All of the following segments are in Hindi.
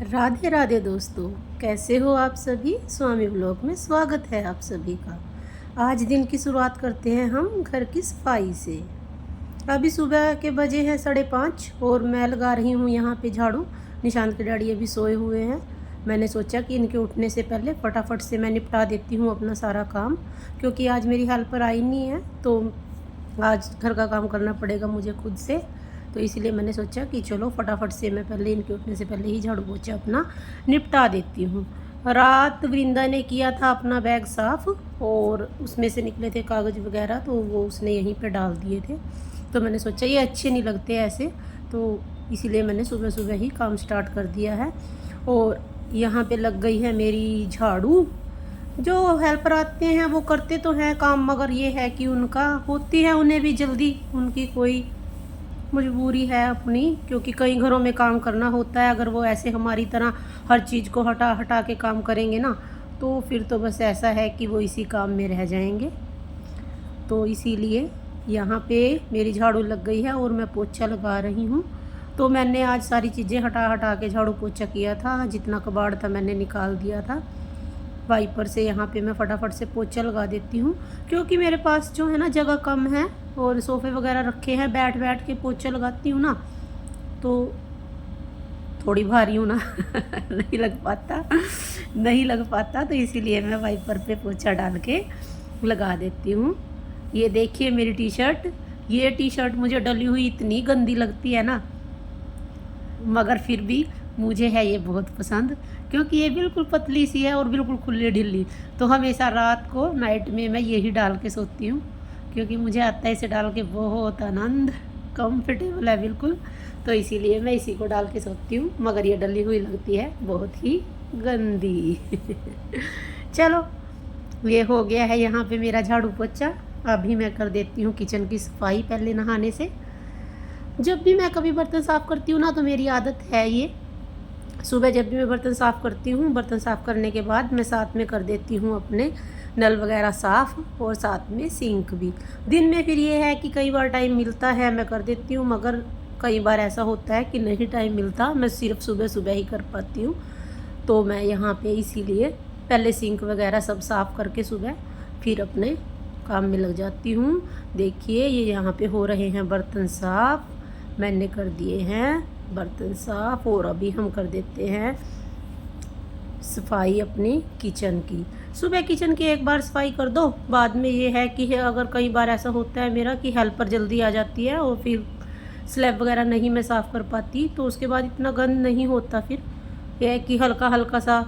राधे राधे दोस्तों, कैसे हो आप सभी। स्वामी ब्लॉग में स्वागत है आप सभी का। आज दिन की शुरुआत करते हैं हम घर की सफाई से। अभी सुबह के बजे हैं 5:30 और मैं लगा रही हूँ यहाँ पे झाड़ू। निशांत के डैडी अभी सोए हुए हैं। मैंने सोचा कि इनके उठने से पहले फटाफट से मैं निपटा देती हूँ अपना सारा काम, क्योंकि आज मेरी हेल्पर आई नहीं है तो आज घर का काम करना पड़ेगा मुझे खुद से। तो इसलिए मैंने सोचा कि चलो फटाफट से मैं पहले इनके उठने से पहले ही झाड़ू पोछा अपना निपटा देती हूँ। रात वृंदा ने किया था अपना बैग साफ़ और उसमें से निकले थे कागज़ वगैरह, तो वो उसने यहीं पे डाल दिए थे। तो मैंने सोचा ये अच्छे नहीं लगते ऐसे, तो इसीलिए मैंने सुबह सुबह ही काम स्टार्ट कर दिया है। और यहाँ पे लग गई है मेरी झाड़ू। जो हेल्पर आते हैं वो करते तो हैं काम, मगर ये है कि उनका होती है उन्हें भी जल्दी, उनकी कोई मजबूरी है अपनी, क्योंकि कई घरों में काम करना होता है। अगर वो ऐसे हमारी तरह हर चीज़ को हटा हटा के काम करेंगे ना, तो फिर तो बस ऐसा है कि वो इसी काम में रह जाएंगे। तो इसीलिए यहाँ पे मेरी झाड़ू लग गई है और मैं पोछा लगा रही हूँ। तो मैंने आज सारी चीज़ें हटा हटा के झाड़ू पोछा किया था, जितना कबाड़ था मैंने निकाल दिया था। वाइपर से यहाँ पे मैं फटाफट से पोछा लगा देती हूँ, क्योंकि मेरे पास जो है ना जगह कम है और सोफ़े वगैरह रखे हैं, बैठ बैठ के पोछा लगाती हूँ ना तो थोड़ी भारी हूँ ना नहीं लग पाता, तो इसीलिए मैं वाइपर पे पोछा डाल के लगा देती हूँ। ये देखिए मेरी टी शर्ट, ये टी शर्ट मुझे डली हुई इतनी गंदी लगती है ना, मगर फिर भी मुझे है ये बहुत पसंद, क्योंकि ये बिल्कुल पतली सी है और बिल्कुल खुली ढिल्ली। तो हमेशा रात को नाइट में मैं यही डाल के सोती हूँ, क्योंकि मुझे आता है इसे डाल के बहुत आनंद, कंफर्टेबल है बिल्कुल। तो इसीलिए मैं इसी को डाल के सोती हूँ, मगर ये डली हुई लगती है बहुत ही गंदी चलो, ये हो गया है यहाँ पे मेरा झाड़ू पोछा। अभी मैं कर देती हूँ किचन की सफाई पहले नहाने से। जब भी मैं कभी बर्तन साफ़ करती हूँ ना, तो मेरी आदत है ये, सुबह जब भी मैं बर्तन साफ़ करती हूँ, बर्तन साफ़ करने के बाद मैं साथ में कर देती हूँ अपने नल वगैरह साफ़ और साथ में सिंक भी। दिन में फिर ये है कि कई बार टाइम मिलता है मैं कर देती हूँ, मगर कई बार ऐसा होता है कि नहीं टाइम मिलता, मैं सिर्फ सुबह सुबह ही कर पाती हूँ। तो मैं यहाँ पे इसीलिए पहले सिंक वगैरह सब साफ़ करके सुबह फिर अपने काम में लग जाती हूँ। देखिए ये यहाँ पे हो रहे हैं बर्तन साफ़, मैंने कर दिए हैं बर्तन साफ़ और अभी हम कर देते हैं सफाई अपनी किचन की। सुबह किचन की एक बार सफाई कर दो, बाद में ये है कि अगर कई बार ऐसा होता है मेरा कि हेल्पर जल्दी आ जाती है और फिर स्लैब वगैरह नहीं मैं साफ़ कर पाती, तो उसके बाद इतना गंद नहीं होता। फिर यह है कि हल्का हल्का सा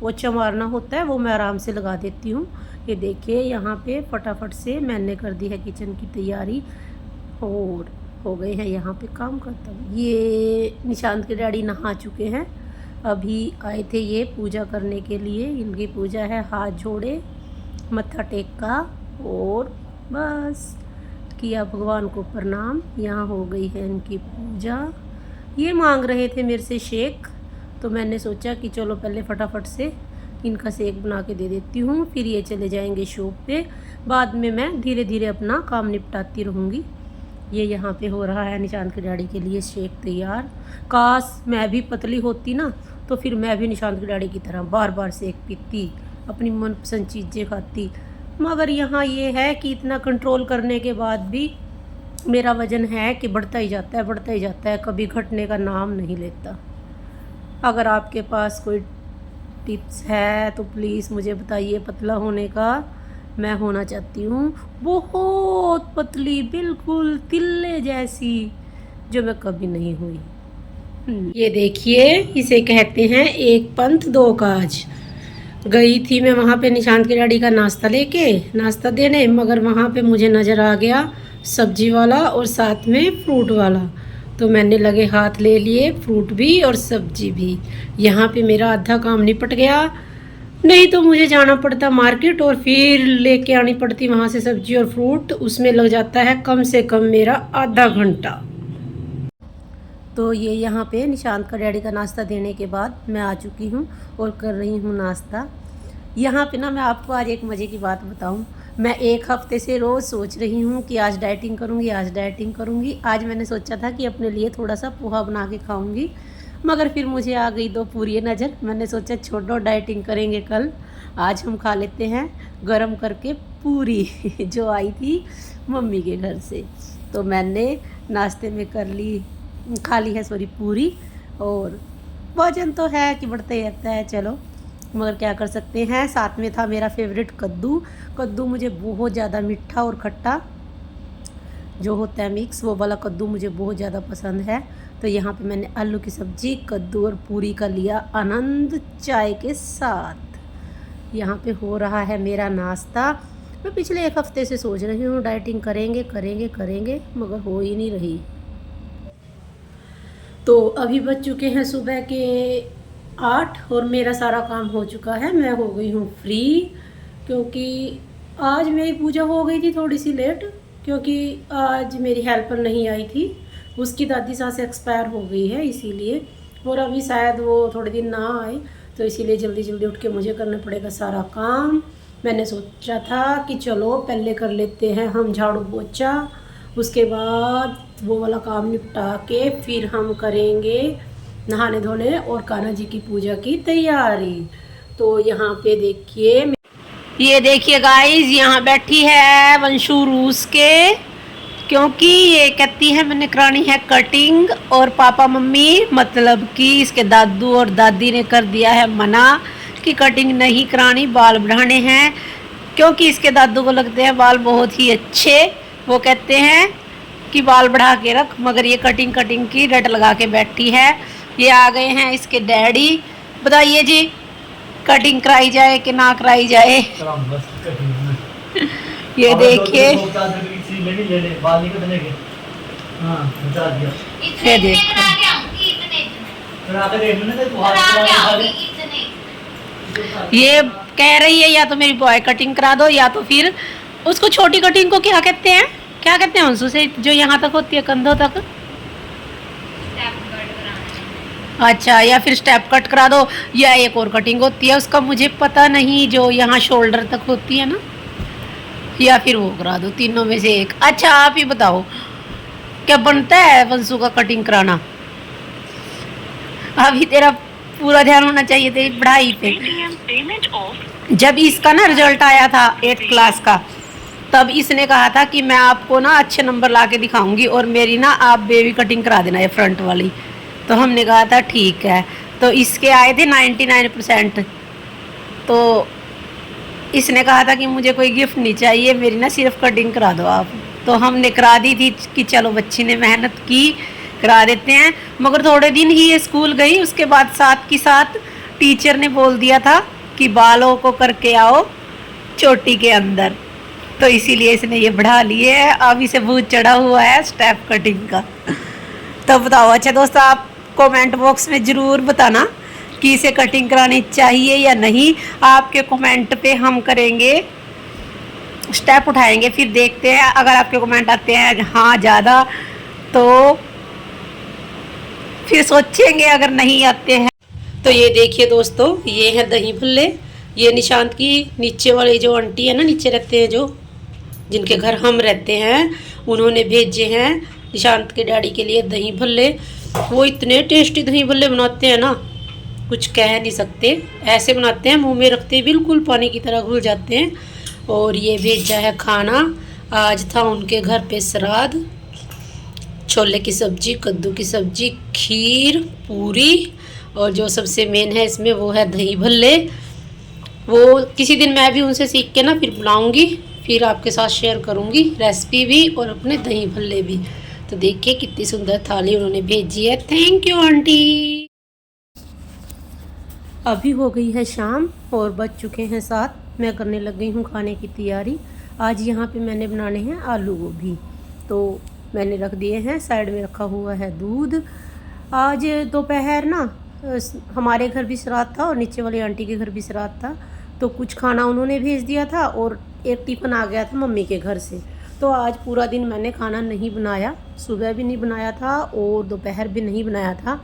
पोछा मारना होता है, वो मैं आराम से लगा देती हूँ। ये देखिए यहाँ पे फटाफट से मैंने कर दी है किचन की तैयारी और हो गए हैं यहाँ पे काम खत्म। ये निशांत के डैडी नहा चुके हैं, अभी आए थे ये पूजा करने के लिए। इनकी पूजा है, हाथ जोड़े मत्था टेका और बस किया भगवान को प्रणाम। यहाँ हो गई है इनकी पूजा। ये मांग रहे थे मेरे से शेक, तो मैंने सोचा कि चलो पहले फटाफट से इनका शेक बना के दे देती हूँ, फिर ये चले जाएंगे शॉप पे। बाद में मैं धीरे धीरे अपना काम निपटाती रहूँगी। ये यहाँ पे हो रहा है निशांत के डैडी के लिए शेक तैयार। काश मैं भी पतली होती ना, तो फिर मैं भी निशांत के डैडी की तरह बार बार शेक पीती, अपनी मनपसंद चीज़ें खाती। मगर यहाँ ये है कि इतना कंट्रोल करने के बाद भी मेरा वज़न है कि बढ़ता ही जाता है, बढ़ता ही जाता है, कभी घटने का नाम नहीं लेता। अगर आपके पास कोई टिप्स है तो प्लीज़ मुझे बताइए पतला होने का। मैं होना चाहती हूँ बहुत पतली, बिल्कुल तिल्ले जैसी, जो मैं कभी नहीं हुई। ये देखिए इसे कहते हैं एक पंथ दो काज। गई थी मैं वहाँ पे निशांत के डैडी का नाश्ता देने, मगर वहाँ पे मुझे नज़र आ गया सब्जी वाला और साथ में फ्रूट वाला, तो मैंने लगे हाथ ले लिए, फ्रूट भी और सब्जी भी। यहाँ पे मेरा आधा काम निपट गया, नहीं तो मुझे जाना पड़ता मार्केट और फिर लेके आनी पड़ती वहाँ से सब्जी और फ्रूट, उसमें लग जाता है कम से कम मेरा आधा घंटा। तो ये यहाँ पे निशांत का डैडी का नाश्ता देने के बाद मैं आ चुकी हूँ और कर रही हूँ नाश्ता। यहाँ पे ना मैं आपको आज एक मज़े की बात बताऊँ, मैं एक हफ्ते से रोज़ सोच रही हूँ कि आज डाइटिंग करूँगी, आज डाइटिंग करूँगी। आज मैंने सोचा था कि अपने लिए थोड़ा सा पोहा बना के खाऊँगी, मगर फिर मुझे आ गई 2 पूरी नज़र। मैंने सोचा छोड़ो, डाइटिंग करेंगे कल, आज हम खा लेते हैं गरम करके पूरी जो आई थी मम्मी के घर से। तो मैंने नाश्ते में खा ली है सॉरी पूरी। और वजन तो है कि बढ़ता ही रहता है, चलो मगर क्या कर सकते हैं। साथ में था मेरा फेवरेट कद्दू। कद्दू मुझे बहुत ज़्यादा मीठा और खट्टा जो होता है मिक्स, वो वाला कद्दू मुझे बहुत ज़्यादा पसंद है। तो यहाँ पे मैंने आलू की सब्ज़ी, कद्दू और पूरी का लिया आनंद चाय के साथ। यहाँ पे हो रहा है मेरा नाश्ता। मैं पिछले 1 हफ्ते से सोच रही हूँ डाइटिंग करेंगे करेंगे करेंगे, मगर हो ही नहीं रही। तो अभी बज चुके हैं सुबह के 8 और मेरा सारा काम हो चुका है। मैं हो गई हूँ फ्री, क्योंकि आज मेरी पूजा हो गई थी थोड़ी सी लेट, क्योंकि आज मेरी हेल्पर नहीं आई थी, उसकी दादी सास एक्सपायर हो गई है इसीलिए। और अभी शायद वो थोड़े दिन ना आए, तो इसीलिए जल्दी जल्दी उठ के मुझे करना पड़ेगा सारा काम। मैंने सोचा था कि चलो पहले कर लेते हैं हम झाड़ू पोछा, उसके बाद वो वाला काम निपटा के फिर हम करेंगे नहाने धोने और कान्हा जी की पूजा की तैयारी। तो यहाँ पे देखिए, ये देखिए गाइस, यहाँ बैठी है वंशु रूस के, क्योंकि ये कहती है मैंने करानी है कटिंग, और पापा मम्मी मतलब कि इसके दादू और दादी ने कर दिया है मना कि कटिंग नहीं करानी, बाल बढ़ाने हैं। क्योंकि इसके दादू को लगते हैं बाल बहुत ही अच्छे, वो कहते हैं कि बाल बढ़ा के रख, मगर ये कटिंग की रट लगा के बैठी है। ये आ गए हैं इसके डैडी। बताइए जी, कटिंग कराई जाए कि ना कराई जाए? ये देखिए, ये ये कह रही है या तो मेरी बॉय कटिंग करा दो, या तो फिर उसको छोटी कटिंग को क्या कहते हैं, क्या कहते हैं उनसे जो यहाँ तक होती है कंधों तक? अच्छा, या फिर स्टेप कट करा दो, या एक और कटिंग होती है उसका मुझे पता नहीं, जो यहाँ शोल्डर तक होती है ना, या फिर वो करा दो, तीनों में से एक। अच्छा आप ही बताओ क्या बनता है वंशु का कटिंग कराना? अभी तेरा पूरा ध्यान होना चाहिए तेरी पढ़ाई पे। जब इसका ना रिजल्ट आया था 8th क्लास का, तब इसने कहा था कि मैं आपको ना अच्छे नंबर ला के दिखाऊंगी और मेरी ना आप बेबी कटिंग करा देना, ये फ्रंट वाली। तो हमने कहा था ठीक है। तो इसके आए थे 99%। तो इसने कहा था कि मुझे कोई गिफ्ट नहीं चाहिए, मेरी ना सिर्फ कटिंग करा दो आप। तो हमने करा दी थी कि चलो बच्ची ने मेहनत की, करा देते हैं। मगर थोड़े दिन ही ये स्कूल गई, उसके बाद साथ की साथ टीचर ने बोल दिया था कि बालों को करके आओ चोटी के अंदर। तो इसीलिए इसने ये बढ़ा लिए है। अब इसे भूत चढ़ा हुआ है स्टेप कटिंग का। तो बताओ अच्छा दोस्तों, आप कमेंट बॉक्स में ज़रूर बताना कि इसे कटिंग करानी चाहिए या नहीं। आपके कमेंट पे हम करेंगे, स्टेप उठाएंगे, फिर देखते हैं। अगर आपके कमेंट आते हैं हाँ ज़्यादा, तो फिर सोचेंगे, अगर नहीं आते हैं तो। ये देखिए दोस्तों, ये है दही भल्ले। ये निशांत की नीचे वाली जो आंटी है ना, नीचे रहते हैं जो, जिनके घर हम रहते हैं, उन्होंने भेजे हैं निशांत के डैडी के लिए दही भल्ले। वो इतने टेस्टी दही भल्ले बनाते हैं ना, कुछ कह नहीं सकते। ऐसे बनाते हैं, मुंह में रखते बिल्कुल पानी की तरह घुल जाते हैं। और ये भेजा है खाना, आज था उनके घर पे श्राद्ध। छोले की सब्जी, कद्दू की सब्जी, खीर, पूरी, और जो सबसे मेन है इसमें वो है दही भल्ले। वो किसी दिन मैं भी उनसे सीख के ना फिर बनाऊंगी, फिर आपके साथ शेयर करूंगी रेसिपी भी और अपने दही भल्ले भी। तो देखिए कितनी सुंदर थाली उन्होंने भेजी है। Thank you aunty. अभी हो गई है शाम और बज चुके हैं 7। मैं करने लग गई हूँ खाने की तैयारी। आज यहाँ पे मैंने बनाने हैं आलू गोभी। तो मैंने रख दिए हैं, साइड में रखा हुआ है दूध। आज दोपहर ना हमारे घर भी श्राद्ध था और नीचे वाली आंटी के घर भी श्राद्ध था, तो कुछ खाना उन्होंने भेज दिया था और एक टिफ़िन आ गया था मम्मी के घर से। तो आज पूरा दिन मैंने खाना नहीं बनाया, सुबह भी नहीं बनाया था और दोपहर भी नहीं बनाया था।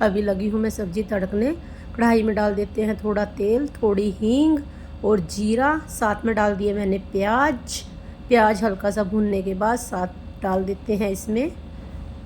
अभी लगी हूँ मैं सब्ज़ी तड़कने। कढ़ाई में डाल देते हैं थोड़ा तेल, थोड़ी हींग और जीरा, साथ में डाल दिए मैंने प्याज हल्का सा भूनने के बाद साथ डाल देते हैं इसमें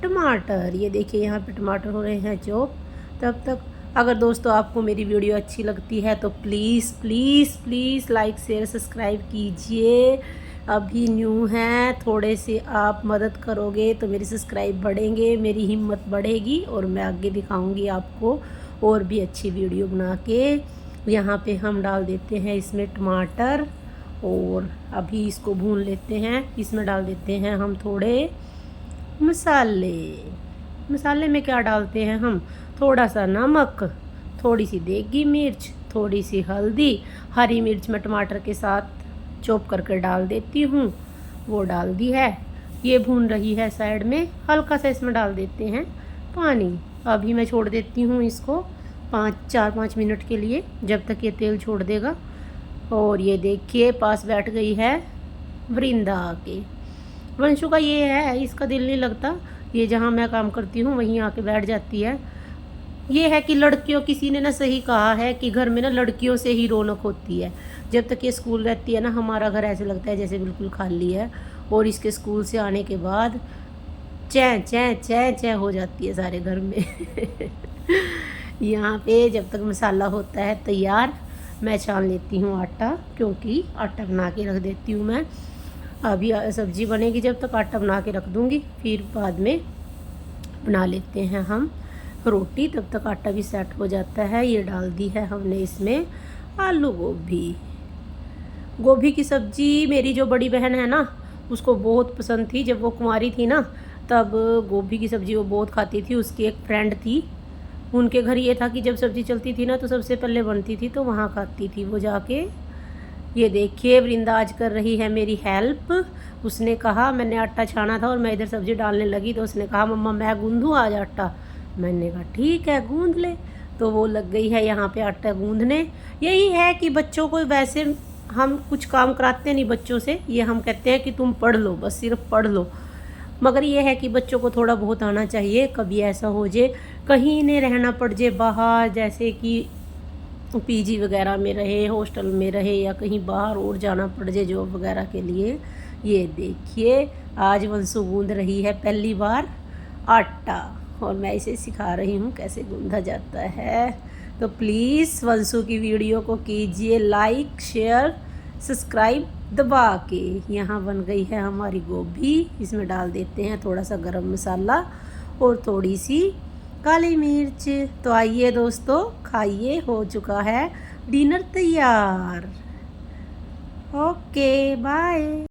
टमाटर। ये देखिए यहाँ पे टमाटर हो रहे हैं चॉप। तब तक अगर दोस्तों आपको मेरी वीडियो अच्छी लगती है तो please please please like share subscribe कीजिए। अभी न्यू हैं, थोड़े से आप मदद करोगे तो मेरे सब्सक्राइब बढ़ेंगे, मेरी हिम्मत बढ़ेगी और मैं आगे दिखाऊंगी आपको और भी अच्छी वीडियो बना के। यहाँ पे हम डाल देते हैं इसमें टमाटर और अभी इसको भून लेते हैं। इसमें डाल देते हैं हम थोड़े मसाले में क्या डालते हैं हम, थोड़ा सा नमक, थोड़ी सी देगी मिर्च, थोड़ी सी हल्दी, हरी मिर्च मैं टमाटर के साथ चॉप करके डाल देती हूँ, वो डाल दी है। ये भून रही है साइड में, हल्का सा इसमें डाल देते हैं पानी। अभी मैं छोड़ देती हूँ इसको 4-5 मिनट के लिए, जब तक ये तेल छोड़ देगा। और ये देखिए पास बैठ गई है वृंदा आके। वंशु का ये है, इसका दिल नहीं लगता, ये जहाँ मैं काम करती हूँ वहीं आके बैठ जाती है। ये है कि लड़कियों, किसी ने ना सही कहा है कि घर में ना लड़कियों से ही रौनक होती है। जब तक ये स्कूल रहती है ना, हमारा घर ऐसे लगता है जैसे बिल्कुल खाली है। और इसके स्कूल से आने के बाद चैं चैं चैं चैं हो जाती है सारे घर में। यहाँ पे जब तक मसाला होता है तैयार, मैं छान लेती हूँ आटा, क्योंकि आटा बना के रख देती हूँ मैं। अभी सब्जी बनेगी, जब तक आटा बना के रख दूँगी, फिर बाद में बना लेते हैं हम रोटी, तब तक आटा भी सेट हो जाता है। ये डाल दी है हमने इसमें आलू गोभी की सब्ज़ी। मेरी जो बड़ी बहन है ना, उसको बहुत पसंद थी। जब वो कुंवारी थी ना, तब गोभी की सब्ज़ी वो बहुत खाती थी। उसकी एक फ्रेंड थी, उनके घर ये था कि जब सब्ज़ी चलती थी ना तो सबसे पहले बनती थी, तो वहाँ खाती थी वो जाके। ये देखिए वृंदा आज कर रही है मेरी हेल्प। उसने कहा, मैंने आटा छाना था और मैं इधर सब्ज़ी डालने लगी, तो उसने कहा मम्मा मैं गूंदूँ आज आटा। मैंने कहा ठीक है गूंद ले। तो वो लग गई है यहाँ पे आटा गूंदने। यही है कि बच्चों को वैसे हम कुछ काम कराते नहीं बच्चों से, ये हम कहते हैं कि तुम पढ़ लो, बस सिर्फ पढ़ लो। मगर ये है कि बच्चों को थोड़ा बहुत आना चाहिए। कभी ऐसा हो जाए कहीं इन्हें रहना पड़ जाए बाहर, जैसे कि पीजी वगैरह में रहे, हॉस्टल में रहे, या कहीं बाहर और जाना पड़ जाए जॉब वगैरह के लिए। ये देखिए आज वंशु गूंद रही है पहली बार आटा, और मैं इसे सिखा रही हूँ कैसे गूंदा जाता है। तो प्लीज़ वंशु की वीडियो को कीजिए लाइक शेयर सब्सक्राइब दबा के। यहाँ बन गई है हमारी गोभी, इसमें डाल देते हैं थोड़ा सा गरम मसाला और थोड़ी सी काली मिर्च। तो आइए दोस्तों खाइए, हो चुका है डिनर तैयार। Okay bye.